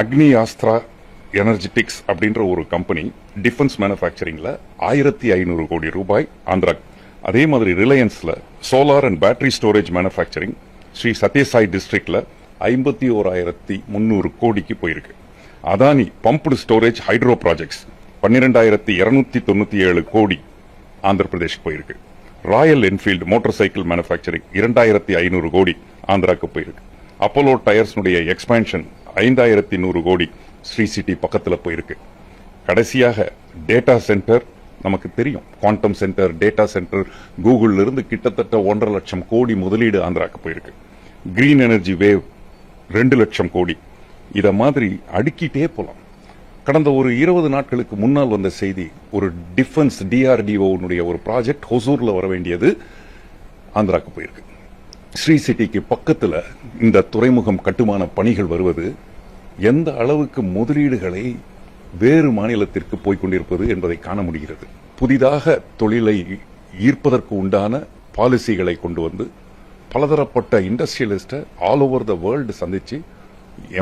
அக்னி Austro energetics அப்படின்ற ஒரு company defence மேனுஃபேக்சரிங்ல 1500 கோடி ரூபாய் ஆந்திரா. அதே மாதிரி ரிலையன்ஸ்ல solar and battery storage manufacturing Sri Sathya டிஸ்ட்ரிக்ட்ல 51,300 கோடிக்கு போயிருக்கு. Adani pumped storage hydro projects 12,297 கோடி ஆந்திர பிரதேஷ்க்கு போயிருக்கு. Royal Enfield motorcycle manufacturing 2,500 கோடி ஆந்திராக்கு போயிருக்கு. அப்போலோ டயர்ஸ் எக்ஸ்பான்ஷன் 5,100 கோடி ஸ்ரீ சிட்டி பக்கத்துல போயிருக்கு. கடைசியாக டேட்டா சென்டர் நமக்கு தெரியும், quantum centre, data centre, Google இருந்து கிட்டத்தட்ட 1.5 லட்சம் கோடி முதலீடு ஆந்திராக்கு போயிருக்கு. கிரீன் எனர்ஜி வேவ் 2 லட்சம் கோடி. இத மாதிரி அடுக்கிட்டே போலாம். கடந்த ஒரு 20 நாட்களுக்கு முன்னால் வந்த செய்தி, ஒரு டிஃபென்ஸ் DRDO ஒரு ப்ராஜெக்ட் ஹொசூர்ல வர வேண்டியது ஆந்திராக்கு போயிருக்கு. ஸ்ரீ சிட்டிக்கு பக்கத்துல இந்த துறைமுகம் கட்டுமான பணிகள் வருவது எந்த அளவுக்கு முதலீடுகளை வேறு மாநிலத்திற்கு போய்கொண்டிருப்பது என்பதை காண முடிகிறது. புதிதாக தொழிலை ஈர்ப்பதற்கு உண்டான பாலிசிகளை கொண்டு வந்து பலதரப்பட்ட இண்டஸ்ட்ரியலிஸ்ட ஆல் ஓவர் த வேர்ல்டு சந்திச்சு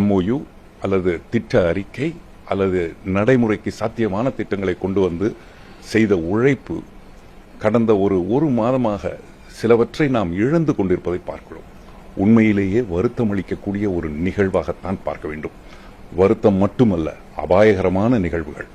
MOU அல்லது திட்ட அறிக்கை அல்லது நடைமுறைக்கு சாத்தியமான திட்டங்களை கொண்டு வந்து செய்த உழைப்பு கடந்த ஒரு மாதமாக சிலவற்றை நாம் இழந்து கொண்டிருப்பதை பார்க்கிறோம். உண்மையிலேயே வருத்தம் அளிக்கக்கூடிய ஒரு நிகழ்வாகத்தான் பார்க்க வேண்டும். வருத்தம் மட்டுமல்ல, அபாயகரமான நிகழ்வுகள்.